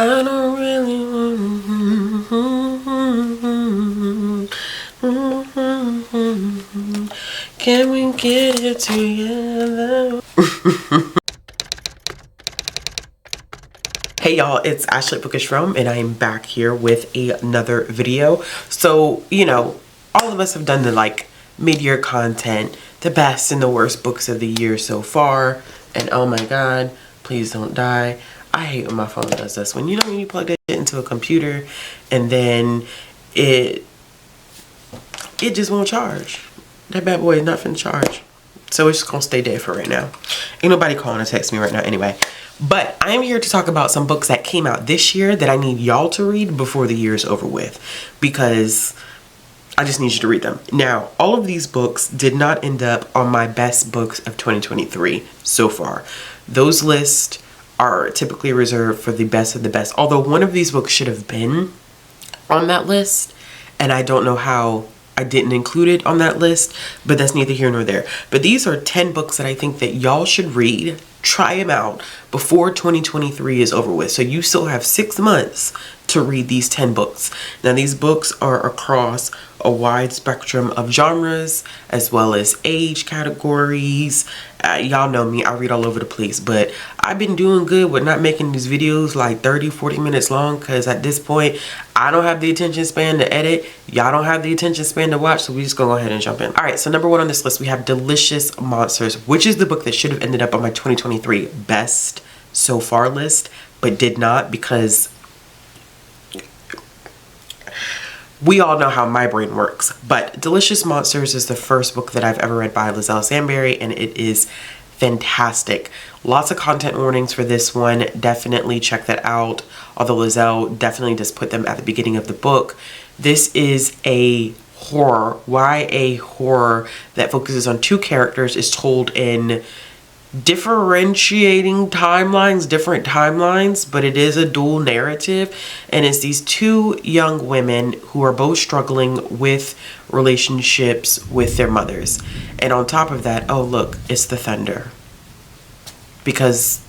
I don't really want. Can we get it together? Hey y'all, it's Affliliate Bookishrealm and I'm back here with another video. So, you know, all of us have done the like mid-year content, the best and the worst books of the year so far. And oh my god, please don't die. I hate when my phone does this. When you plug it into a computer and then it just won't charge. That bad boy is not finna charge. So it's just gonna stay dead for right now. Ain't nobody calling or text me right now anyway. But I am here to talk about some books that came out this year that I need y'all to read before the year is over with, because I just need you to read them. Now, all of these books did not end up on my best books of 2023 so far. Those lists are typically reserved for the best of the best, although one of these books should have been on that list, and I don't know how I didn't include it on that list, but that's neither here nor there. But these are 10 books that I think that y'all should read. Try them out before 2023 is over with. So you still have 6 months to read these 10 books. Now these books are across a wide spectrum of genres as well as age categories. Y'all know me, I read all over the place, but I've been doing good with not making these videos like 30-40 minutes long, because at this point I don't have the attention span to edit, y'all don't have the attention span to watch, so we just gonna go ahead and jump in. All right, so number 1 on this list we have Delicious Monsters, which is the book that should have ended up on my 2023 best so far list, but did not, because we all know how my brain works. But Delicious Monsters is the first book that I've ever read by Lizelle Samberry, and it is fantastic. Lots of content warnings for this one. Definitely check that out. Although Lizelle definitely does put them at the beginning of the book. This is a horror, YA horror that focuses on 2 characters, is told in differentiating timelines, different timelines, but it is a dual narrative, and it's these 2 young women who are both struggling with relationships with their mothers. And on top of that, oh look, it's the thunder, because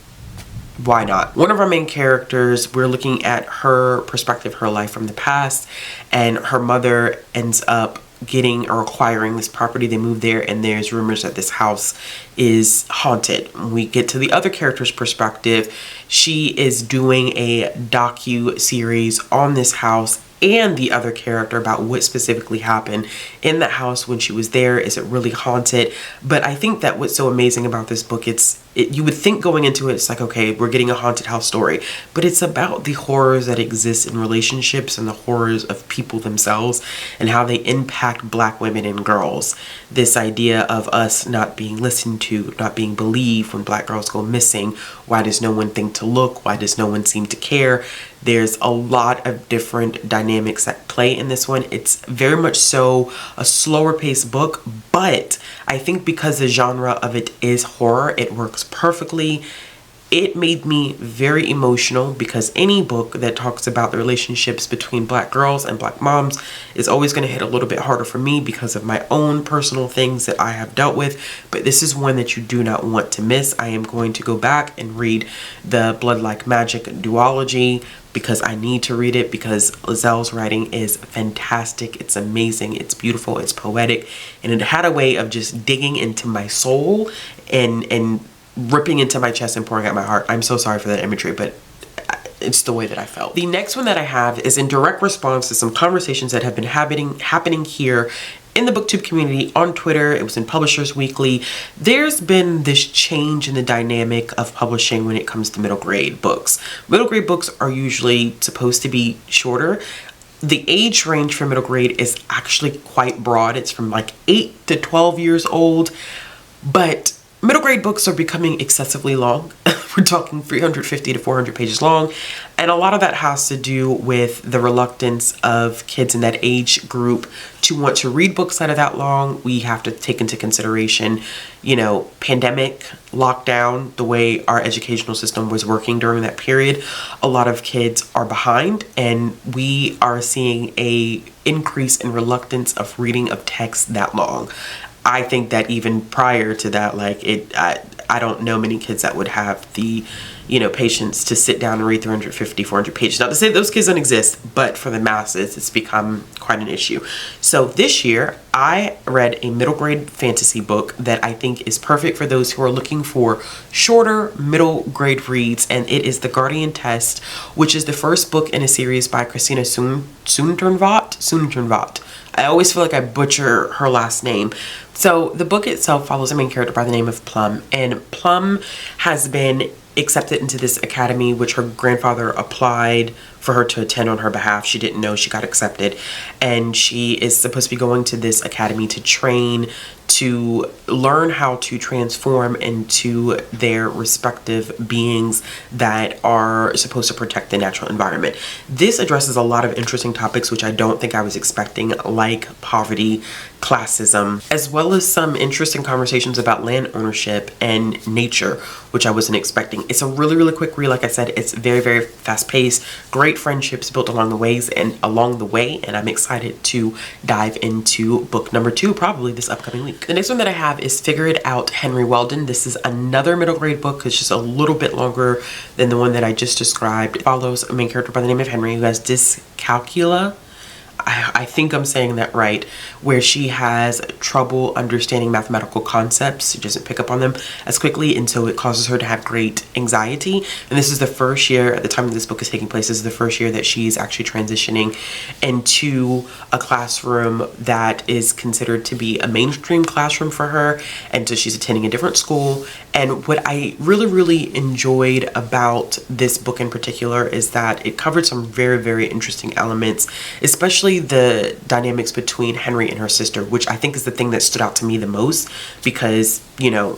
why not? One of our main characters, we're looking at her perspective, her life from the past, and her mother ends up getting or acquiring this property. They move there and there's rumors that this house is haunted. When we get to the other character's perspective, she is doing a docu-series on this house and the other character about what specifically happened in the house when she was there. Is it really haunted? But I think that what's so amazing about this book, you would think going into it, it's like, okay, we're getting a haunted house story, but it's about the horrors that exist in relationships and the horrors of people themselves and how they impact Black women and girls. This idea of us not being listened to, not being believed when Black girls go missing. Why does no one think to look? Why does no one seem to care? There's a lot of different dynamics that play in this one. It's very much so a slower paced book, but I think because the genre of it is horror, it works perfectly. It made me very emotional, because any book that talks about the relationships between Black girls and Black moms is always going to hit a little bit harder for me because of my own personal things that I have dealt with. But this is one that you do not want to miss. I am going to go back and read the Blood Like Magic duology, because I need to read it, because Lizelle's writing is fantastic. It's amazing. It's beautiful. It's poetic. And it had a way of just digging into my soul and ripping into my chest and pouring out my heart. I'm so sorry for that imagery, but it's the way that I felt. The next one that I have is in direct response to some conversations that have been happening here in the booktube community on Twitter. It was in Publishers Weekly. There's been this change in the dynamic of publishing when it comes to middle grade books. Middle grade books are usually supposed to be shorter. The age range for middle grade is actually quite broad. It's from like 8 to 12 years old, but middle grade books are becoming excessively long. We're talking 350 to 400 pages long. And a lot of that has to do with the reluctance of kids in that age group to want to read books that are that long. We have to take into consideration, you know, pandemic, lockdown, the way our educational system was working during that period. A lot of kids are behind, and we are seeing a increase in reluctance of reading of text that long. I think that even prior to that, like I don't know many kids that would have the, patience to sit down and read 350, 400 pages. Not to say those kids don't exist, but for the masses, it's become quite an issue. So this year, I read a middle grade fantasy book that I think is perfect for those who are looking for shorter middle grade reads, and it is The Guardian Test, which is the first book in a series by Christina Soontornvat. I always feel like I butcher her last name. So the book itself follows a main character by the name of Plum, and Plum has been accepted into this academy which her grandfather applied for her to attend on her behalf. She didn't know she got accepted, and she is supposed to be going to this academy to train, to learn how to transform into their respective beings that are supposed to protect the natural environment. This addresses a lot of interesting topics which I don't think I was expecting, like poverty, classism, as well as some interesting conversations about land ownership and nature, which I wasn't expecting. It's a really, really quick read. Like I said, it's very, very fast paced, great friendships built along the way, and I'm excited to dive into book number 2 probably this upcoming week. The next one that I have is Figure It Out, Henry Weldon. This is another middle grade book. It's just a little bit longer than the one that I just described. It follows a main character by the name of Henry who has dyscalculia. I think I'm saying that right, where she has trouble understanding mathematical concepts. She doesn't pick up on them as quickly, and so it causes her to have great anxiety. And this is the first year, at the time that this book is taking place, this is the first year that she's actually transitioning into a classroom that is considered to be a mainstream classroom for her, and so she's attending a different school. And what I really, really enjoyed about this book in particular is that it covered some very, very interesting elements, especially the dynamics between Henry and her sister, which I think is the thing that stood out to me the most, because,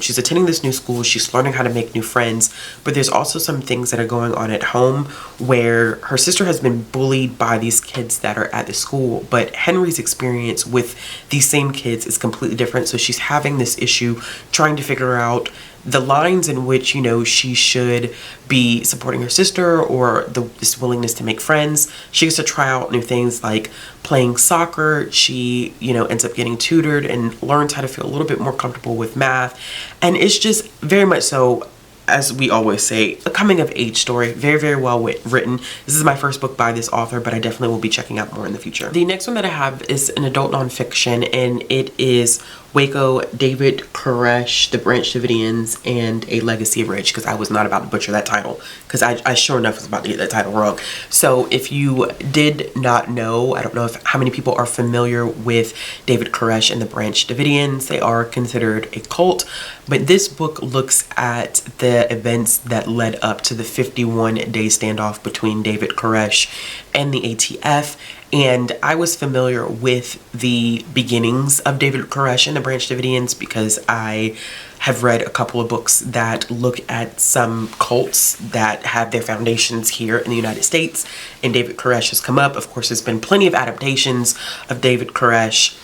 she's attending this new school, she's learning how to make new friends, but there's also some things that are going on at home where her sister has been bullied by these kids that are at the school, but Henry's experience with these same kids is completely different. So she's having this issue trying to figure out the lines in which, she should be supporting her sister, or this willingness to make friends. She gets to try out new things like playing soccer. She, ends up getting tutored and learns how to feel a little bit more comfortable with math. And it's just very much so, as we always say, a coming of age story. Very, very well written. This is my first book by this author, but I definitely will be checking out more in the future. The next one that I have is an adult nonfiction, and it is Waco, David Koresh, The Branch Davidians, and A Legacy of Rich, because I was not about to butcher that title, because I sure enough was about to get that title wrong. So if you did not know, I don't know how many people are familiar with David Koresh and The Branch Davidians. They are considered a cult, but this book looks at the events that led up to the 51-day standoff between David Koresh and the ATF. And I was familiar with the beginnings of David Koresh and the Branch Davidians because I have read a couple of books that look at some cults that have their foundations here in the United States. And David Koresh has come up. Of course, there's been plenty of adaptations of David Koresh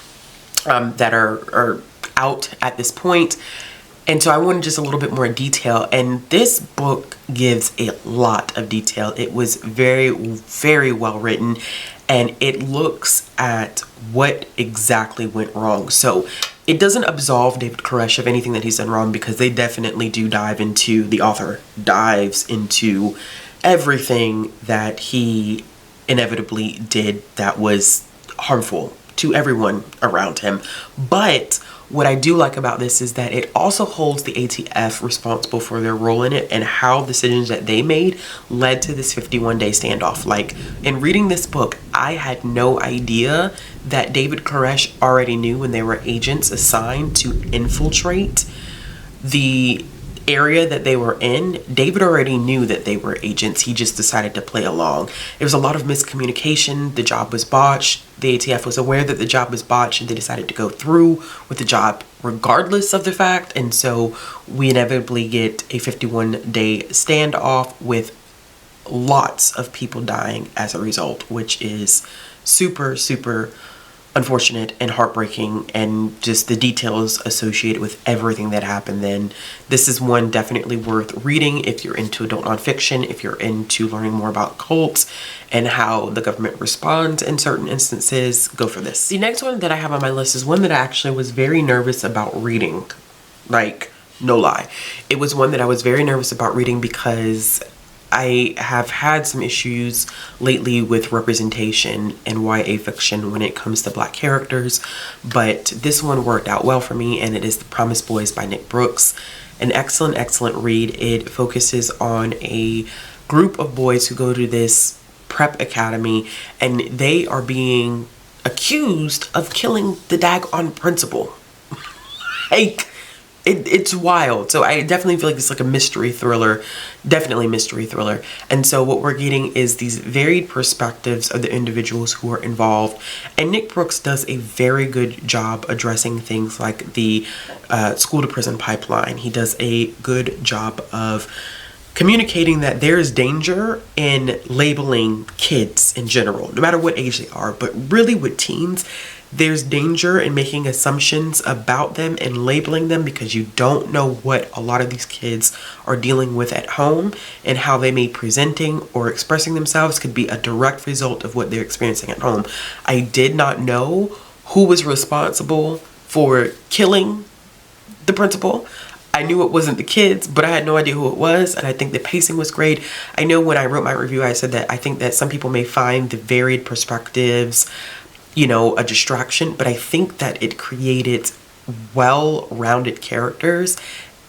that are out at this point. And so I wanted just a little bit more detail, and this book gives a lot of detail. It was very, very well written, and it looks at what exactly went wrong. So it doesn't absolve David Koresh of anything that he's done wrong, because they definitely do the author dives into everything that he inevitably did that was harmful to everyone around him. But what I do like about this is that it also holds the ATF responsible for their role in it and how decisions that they made led to this 51-day standoff. Like, in reading this book, I had no idea that David Koresh already knew when they were agents assigned to infiltrate the area that they were in. David already knew that they were agents. He just decided to play along. There was a lot of miscommunication. The job was botched. The ATF was aware that the job was botched, and they decided to go through with the job regardless of the fact. And so we inevitably get a 51-day standoff with lots of people dying as a result, which is super, super unfortunate and heartbreaking, and just the details associated with everything that happened then. This is one definitely worth reading if you're into adult nonfiction, if you're into learning more about cults and how the government responds in certain instances. Go for this. The next one that I have on my list is one that I actually was very nervous about reading. Like, no lie. It was one that I was very nervous about reading because I have had some issues lately with representation in YA fiction when it comes to Black characters, but this one worked out well for me, and it is The Promised Boys by Nick Brooks. An excellent, excellent read. It focuses on a group of boys who go to this prep academy, and they are being accused of killing the daggone principal. Like, it's wild. So I definitely feel like it's like a mystery thriller, definitely mystery thriller. And so what we're getting is these varied perspectives of the individuals who are involved. And Nick Brooks does a very good job addressing things like the school to prison pipeline. He does a good job of communicating that there is danger in labeling kids in general, no matter what age they are, but really with teens, there's danger in making assumptions about them and labeling them because you don't know what a lot of these kids are dealing with at home, and how they may be presenting or expressing themselves could be a direct result of what they're experiencing at home. I did not know who was responsible for killing the principal. I knew it wasn't the kids, but I had no idea who it was, and I think the pacing was great. I know when I wrote my review, I said that I think that some people may find the varied perspectives, you know, a distraction, but I think that it created well-rounded characters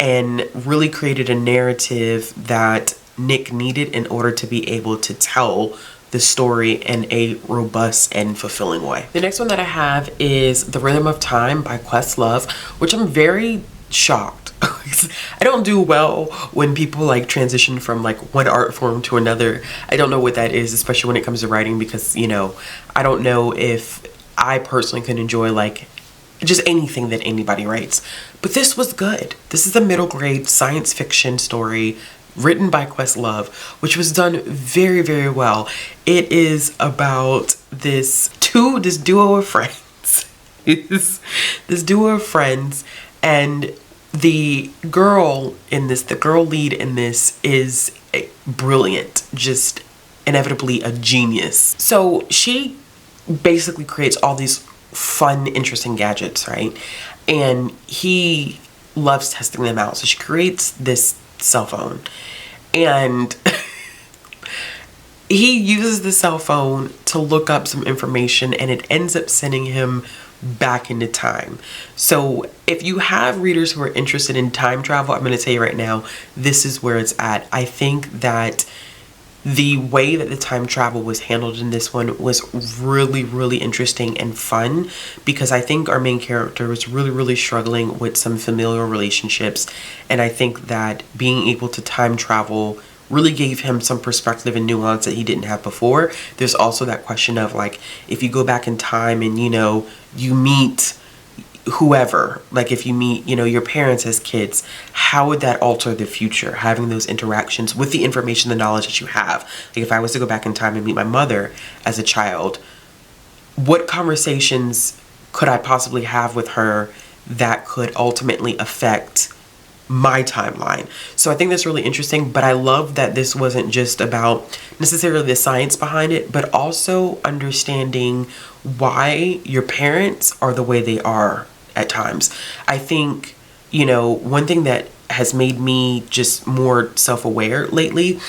and really created a narrative that Nick needed in order to be able to tell the story in a robust and fulfilling way. The next one that I have is The Rhythm of Time by Questlove, which I'm very shocked. I don't do well when people like transition from like one art form to another. I don't know what that is, especially when it comes to writing, because, you know, I don't know if I personally can enjoy like just anything that anybody writes. But this was good. This is a middle grade science fiction story written by Questlove, which was done very, very well. It is about this duo of friends. This duo of friends, and the girl lead in this is brilliant, just inevitably a genius. So she basically creates all these fun, interesting gadgets, right? And he loves testing them out. So she creates this cell phone, and he uses the cell phone to look up some information, and it ends up sending him back into time. So if you have readers who are interested in time travel, I'm going to tell you right now, this is where it's at. I think that the way that the time travel was handled in this one was really, really interesting and fun, because I think our main character was really, really struggling with some familial relationships, and I think that being able to time travel really gave him some perspective and nuance that he didn't have before. There's also that question of like, if you go back in time and, you know, you meet whoever, like if you meet, you know, your parents as kids, how would that alter the future, having those interactions with the information, the knowledge that you have? Like if I was to go back in time and meet my mother as a child, what conversations could I possibly have with her that could ultimately affect my timeline? So I think that's really interesting, but I love that this wasn't just about necessarily the science behind it, but also understanding why your parents are the way they are at times. I think, you know, one thing that has made me just more self-aware lately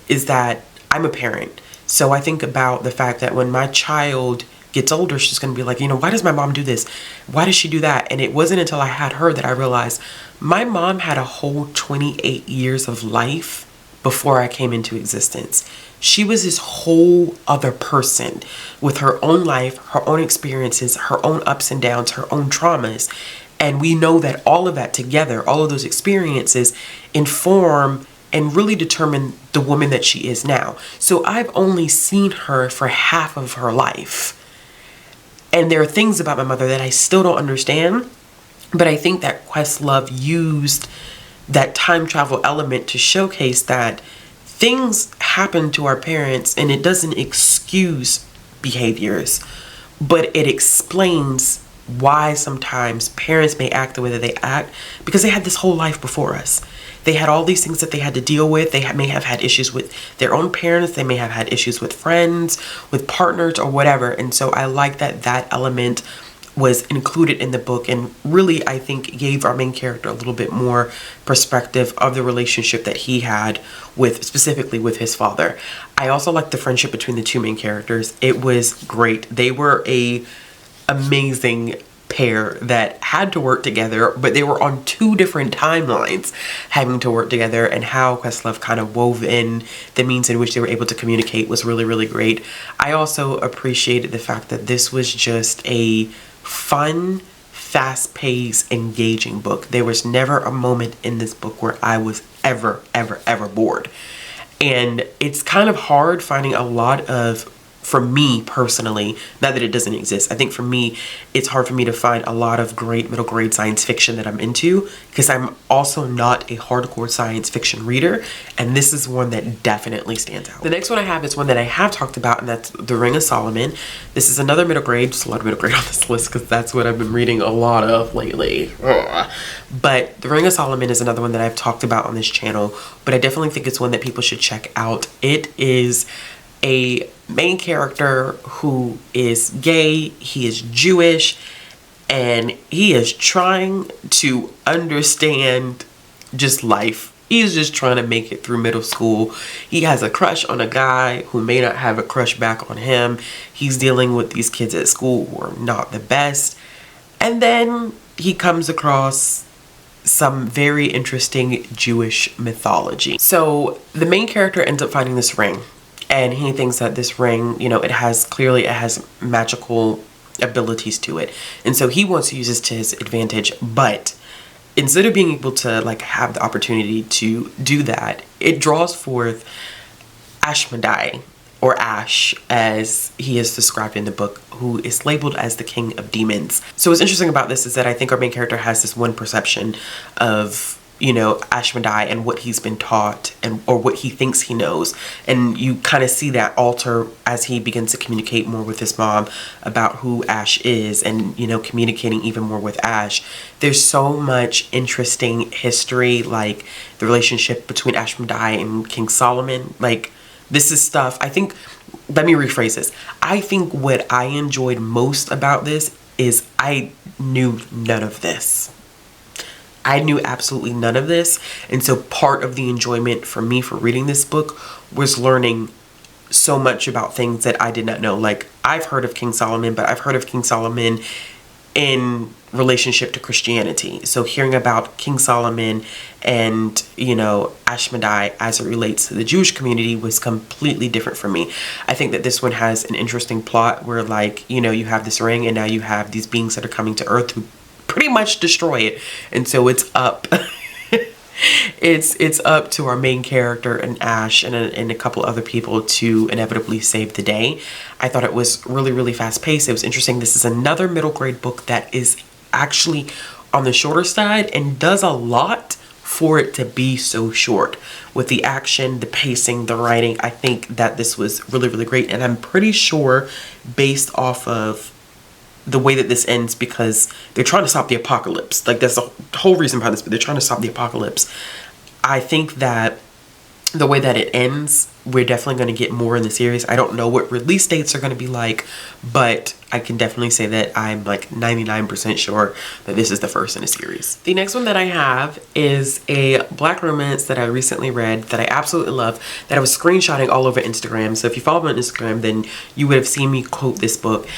is that I'm a parent. So I think about the fact that when my child gets older, she's going to be like, you know, why does my mom do this? Why does she do that? And it wasn't until I had her that I realized my mom had a whole 28 years of life before I came into existence. She was this whole other person with her own life, her own experiences, her own ups and downs, her own traumas. And we know that all of that together, all of those experiences inform and really determine the woman that she is now. So I've only seen her for half of her life. And there are things about my mother that I still don't understand, but I think that Questlove used that time travel element to showcase that things happen to our parents and it doesn't excuse behaviors, but it explains why sometimes parents may act the way that they act, because they had this whole life before us. They had all these things that they had to deal with. They may have had issues with their own parents. They may have had issues with friends, with partners, or whatever. And so I like that that element was included in the book, and really, I think, gave our main character a little bit more perspective of the relationship that he had with, specifically with his father. I also like the friendship between the two main characters. It was great. They were a amazing pair that had to work together, but they were on two different timelines having to work together, and how Questlove kind of wove in the means in which they were able to communicate was really, really great. I also appreciated the fact that this was just a fun, fast-paced, engaging book. There was never a moment in this book where I was ever bored. And it's kind of hard finding a lot of, for me personally, not that it doesn't exist, I think for me, it's hard for me to find a lot of great middle grade science fiction that I'm into, because I'm also not a hardcore science fiction reader, and this is one that definitely stands out. The next one I have is one that I have talked about, and that's The Ring of Solomon. This is another middle grade, just a lot of middle grade on this list, because that's what I've been reading a lot of lately. But The Ring of Solomon is another one that I've talked about on this channel, but I definitely think it's one that people should check out. It is a main character who is gay, he is Jewish, and he is trying to understand just life. He's just trying to make it through middle school. He has a crush on a guy who may not have a crush back on him. He's dealing with these kids at school who are not the best. And then he comes across some very interesting Jewish mythology. So the main character ends up finding this ring, and he thinks that this ring, you know, it has magical abilities to it. And so he wants to use this to his advantage, but instead of being able to like have the opportunity to do that, it draws forth Ashmedai, or Ash as he is described in the book, who is labeled as the king of demons. So what's interesting about this is that I think our main character has this one perception of, you know, Ashmedai and what he's been taught, and or what he thinks he knows, and you kind of see that alter as he begins to communicate more with his mom about who Ash is, and, you know, communicating even more with Ash. There's so much interesting history, like the relationship between Ashmedai and King Solomon. Like, this is stuff, I think, let me rephrase this. I think what I enjoyed most about this is I knew none of this. I knew absolutely none of this, and so part of the enjoyment for me for reading this book was learning so much about things that I did not know. Like, I've heard of King Solomon, but I've heard of King Solomon in relationship to Christianity. So hearing about King Solomon and, you know, Ashmedai as it relates to the Jewish community was completely different for me. I think that this one has an interesting plot where, like, you know, you have this ring, and now you have these beings that are coming to Earth who pretty much destroy it, and so it's up it's up to our main character and Ash and a couple other people to inevitably save the day. I thought it was really, really fast paced. It was interesting. This is another middle grade book that is actually on the shorter side and does a lot for it to be so short. With the action, the pacing, the writing, I think that this was really, really great, and I'm pretty sure based off of the way that this ends, because they're trying to stop the apocalypse. Like, that's the whole reason behind this, but they're trying to stop the apocalypse. I think that the way that it ends, we're definitely going to get more in the series. I don't know what release dates are going to be like, but I can definitely say that I'm like 99% sure that this is the first in a series. The next one that I have is a Black romance that I recently read that I absolutely love, that I was screenshotting all over Instagram. So if you follow me on Instagram, then you would have seen me quote this book.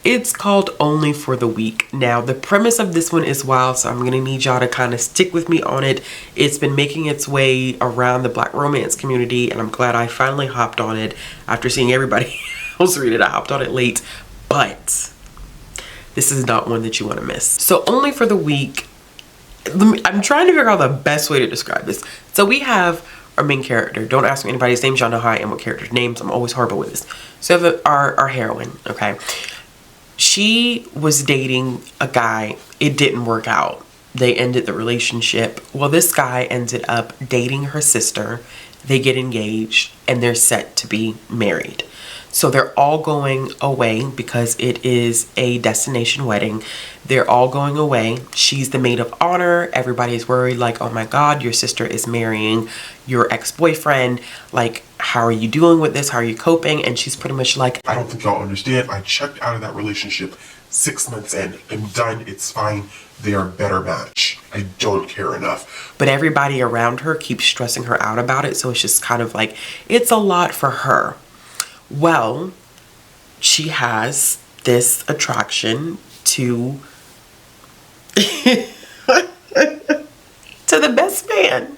It's called Only for the Weak. Now, the premise of this one is wild, so I'm going to need y'all to kind of stick with me on it. It's been making its way around the Black romance community, and I'm glad I finally hopped on it after seeing everybody else read it. I hopped on it late, but this is not one that you want to miss. So Only for the Weak, I'm trying to figure out the best way to describe this. So we have our main character. Don't ask me anybody's names. Y'all know how I am with characters' names. I'm always horrible with this. So our heroine, okay? She was dating a guy. It didn't work out. They ended the relationship. Well, this guy ended up dating her sister. They get engaged, and they're set to be married. So they're all going away because it is a destination wedding. They're all going away. She's the maid of honor. Everybody's worried, like, oh my God, your sister is marrying your ex-boyfriend. Like, how are you dealing with this? How are you coping? And she's pretty much like, I don't think y'all understand. I checked out of that relationship 6 months in. I'm done. It's fine. They are a better match. I don't care enough. but everybody around her keeps stressing her out about it. So it's just kind of like, it's a lot for her. Well, she has this attraction to to the best man.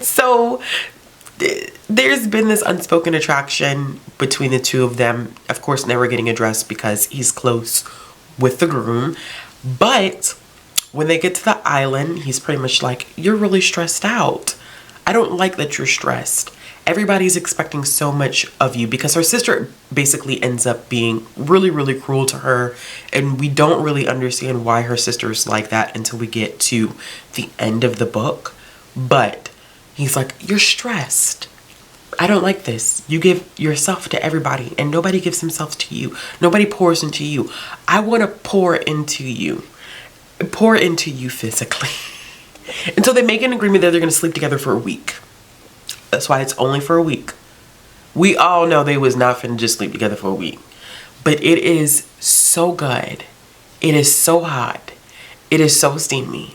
So there's been this unspoken attraction between the two of them, of course never getting addressed because he's close with the groom. But when they get to the island, he's pretty much like, you're really stressed out. I don't like that you're stressed. Everybody's expecting so much of you, because her sister basically ends up being really, really cruel to her. And we don't really understand why her sister's like that until we get to the end of the book. But he's like, you're stressed. I don't like this. You give yourself to everybody and nobody gives themselves to you. Nobody pours into you. I want to pour into you. Pour into you physically. And so they make an agreement that they're going to sleep together for a week. That's why it's only for a week. We all know they was not finna just sleep together for a week. But it is so good. It is so hot. It is so steamy.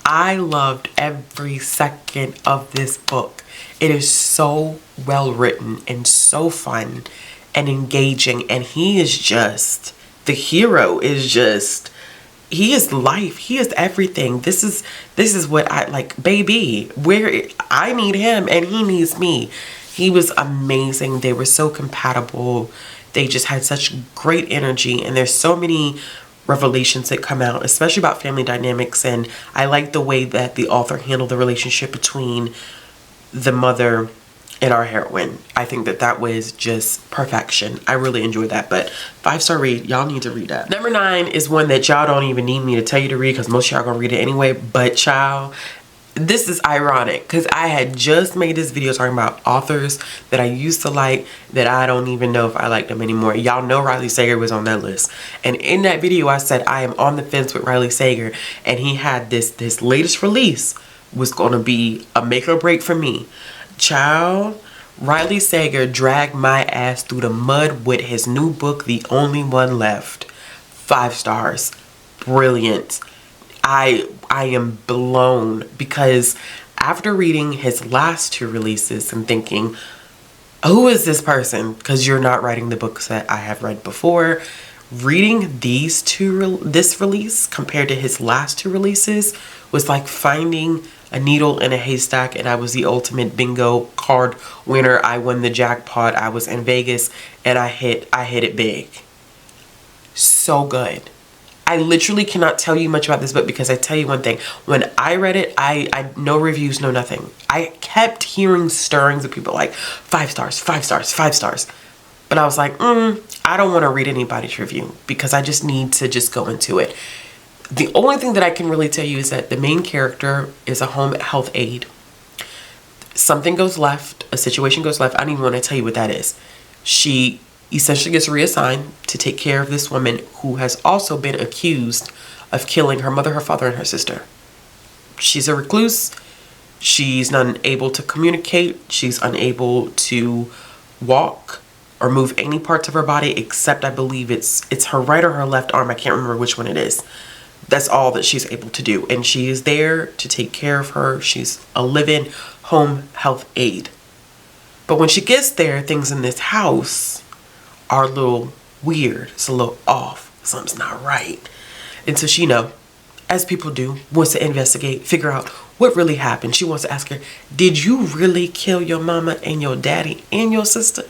I loved every second of this book. It is so well written and so fun and engaging. And he is just, the hero is just, he is life. He is everything. This is what I like, baby. Where I need him and he needs me. He was amazing. They were so compatible. They just had such great energy. And there's so many revelations that come out, especially about family dynamics. And I like the way that the author handled the relationship between the mother and our heroine. I think that that was just perfection. I really enjoyed that. But 5-star read. Y'all need to read that. Number 9 is one that y'all don't even need me to tell you to read, because most of y'all gonna read it anyway. But child, this is ironic because I had just made this video talking about authors that I used to like that I don't even know if I like them anymore. Y'all know Riley Sager was on that list. And in that video I said I am on the fence with Riley Sager, and he had this latest release was going to be a make or break for me. Child, Riley Sager dragged my ass through the mud with his new book, The Only One Left. 5 stars. Brilliant. I am blown, because after reading his last 2 releases and thinking, who is this person? Because you're not writing the books that I have read before. Reading this release compared to his last 2 releases was like finding a needle in a haystack, and I was the ultimate bingo card winner. I won the jackpot. I was in Vegas and I hit it big. So good. I literally cannot tell you much about this book, because I tell you one thing. When I read it, I no reviews, no nothing. I kept hearing stirrings of people like 5 stars, 5 stars, 5 stars. But I was like, I don't want to read anybody's review, because I just need to just go into it. The only thing that I can really tell you is that the main character is a home health aide. Something goes left, a situation goes left. I don't even want to tell you what that is. She essentially gets reassigned to take care of this woman who has also been accused of killing her mother, her father, and her sister. She's a recluse. She's not able to communicate. She's unable to walk or move any parts of her body, except I believe it's her right or her left arm. I can't remember which one it is. That's all that she's able to do. And she is there to take care of her. She's a live-in home health aide. But when she gets there, things in this house are a little weird. It's a little off. Something's not right. And so she, as people do, wants to investigate, figure out what really happened. She wants to ask her, did you really kill your mama and your daddy and your sister?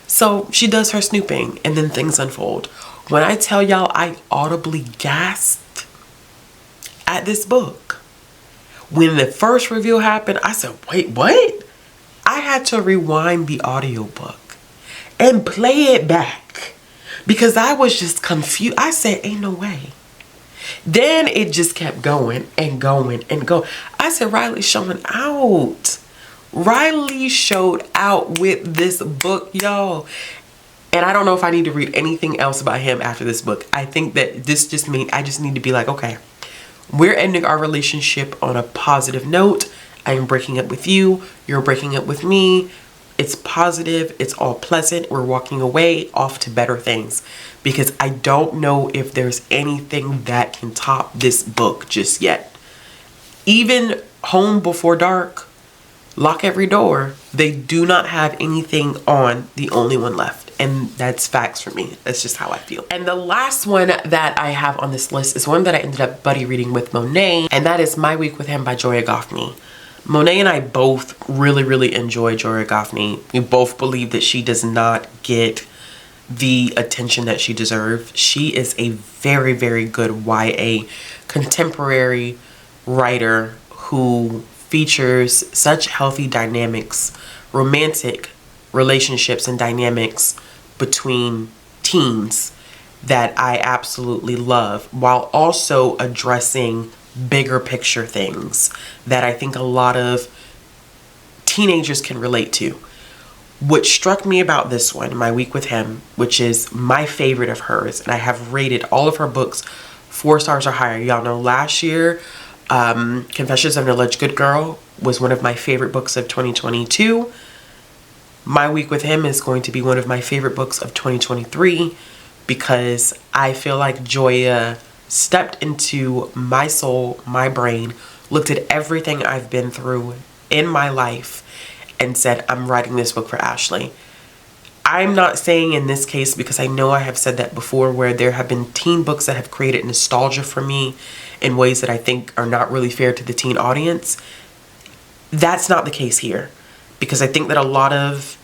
So she does her snooping, and then things unfold. When I tell y'all I audibly gasped at this book, when the first review happened, I said, wait, what? I had to rewind the audiobook and play it back, because I was just confused. I said, ain't no way. Then it just kept going and going and going. I said, Riley's showing out. Riley showed out with this book, y'all. And I don't know if I need to read anything else about him after this book. I think that this just means I just need to be like, okay, we're ending our relationship on a positive note. I am breaking up with you. You're breaking up with me. It's positive. It's all pleasant. We're walking away off to better things, because I don't know if there's anything that can top this book just yet. Even Home Before Dark, Lock Every Door, they do not have anything on The Only One Left. And that's facts for me. That's just how I feel. And the last one that I have on this list is one that I ended up buddy reading with Monet, and that is My Week with Him by Joya Goffney. Monet and I both really enjoy Joya Goffney. We both believe that she does not get the attention that she deserves. She is a very good YA contemporary writer who features such healthy dynamics, romantic relationships and dynamics between teens that I absolutely love, while also addressing bigger picture things that I think a lot of teenagers can relate to. What struck me about this one, My Week with Him, which is my favorite of hers, and I have rated all of her books 4 stars or higher. Y'all know last year, Confessions of an Alleged Good Girl was one of my favorite books of 2022. My Week with Him is going to be one of my favorite books of 2023, because I feel like Joya stepped into my soul, my brain, looked at everything I've been through in my life, and said, I'm writing this book for Ashley. I'm not saying in this case, because I know I have said that before, where there have been teen books that have created nostalgia for me in ways that I think are not really fair to the teen audience. That's not the case here. Because I think that a lot of,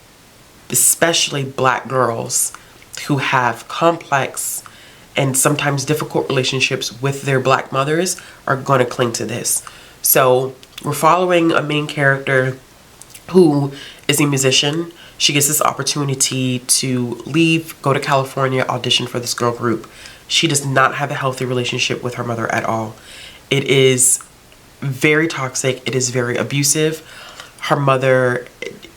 especially Black girls who have complex and sometimes difficult relationships with their Black mothers are going to cling to this. So we're following a main character who is a musician. She gets this opportunity to leave, go to California, audition for this girl group. She does not have a healthy relationship with her mother at all. It is very toxic. It is very abusive. Her mother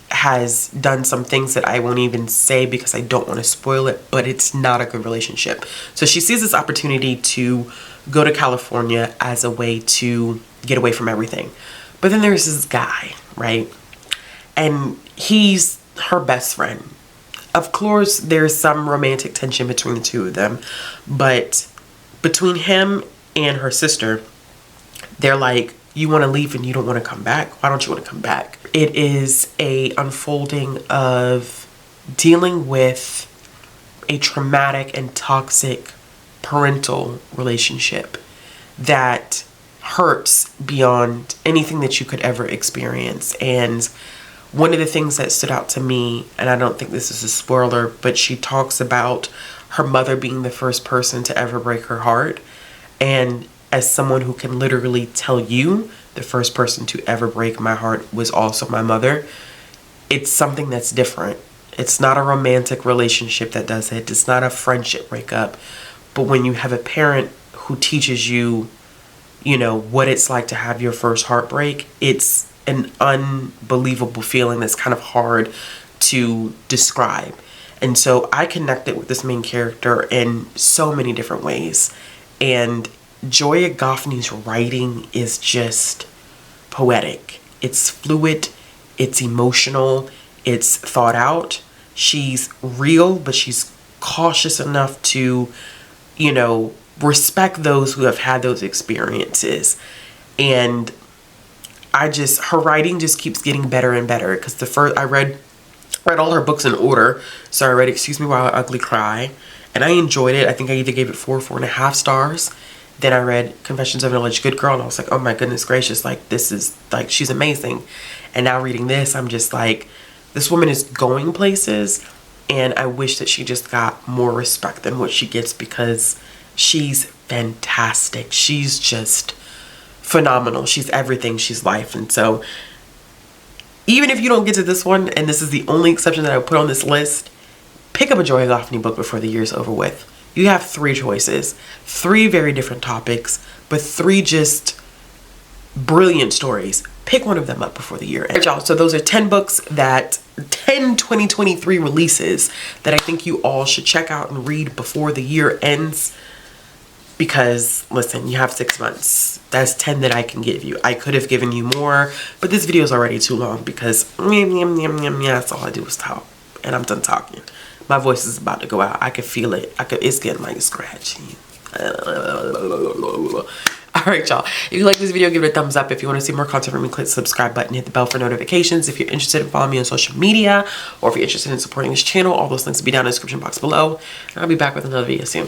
has done some things that I won't even say because I don't want to spoil it, but it's not a good relationship. So she sees this opportunity to go to California as a way to get away from everything. But then there's this guy, right? And he's her best friend. Of course, there's some romantic tension between the two of them, but between him and her sister, they're like, you want to leave and you don't want to come back? Why don't you want to come back? It is a unfolding of dealing with a traumatic and toxic parental relationship that hurts beyond anything that you could ever experience. And one of the things that stood out to me, and I don't think this is a spoiler, but she talks about her mother being the first person to ever break her heart. And as someone who can literally tell you, the first person to ever break my heart was also my mother, it's something that's different. It's not a romantic relationship that does it. It's not a friendship breakup. But when you have a parent who teaches you, you know, what it's like to have your first heartbreak, it's an unbelievable feeling that's kind of hard to describe. And so I connected with this main character in so many different ways. And Joya Goffney's writing is just poetic. It's fluid, it's emotional, it's thought out. She's real, but she's cautious enough to, you know, respect those who have had those experiences. And her writing just keeps getting better and better, because I read all her books in order. So I read Excuse Me While I Ugly Cry, and I enjoyed it. I think I either gave it 4.5 stars. Then I read Confessions of an Alleged Good Girl, and I was like, oh my goodness gracious, like, this is, like, she's amazing. And now reading this, I'm just like, this woman is going places, and I wish that she just got more respect than what she gets, because she's fantastic. She's just phenomenal. She's everything. She's life. And so even if you don't get to this one, and this is the only exception that I would put on this list, pick up a Joya Goffney book before the year's over with. You have 3 choices, 3 very different topics, but 3 just brilliant stories. pick one of them up before the year ends. Y'all, so those are 10 books that 10 2023 releases that I think you all should check out and read before the year ends. Because listen, you have 6 months. That's 10 that I can give you. I could have given you more, but this video is already too long because that's all I do is talk, and I'm done talking. My voice is about to go out. I can feel it. It's getting like scratchy. Alright, y'all. If you like this video, give it a thumbs up. If you want to see more content from me, click the subscribe button, hit the bell for notifications. If you're interested in following me on social media, or if you're interested in supporting this channel, all those links will be down in the description box below. And I'll be back with another video soon.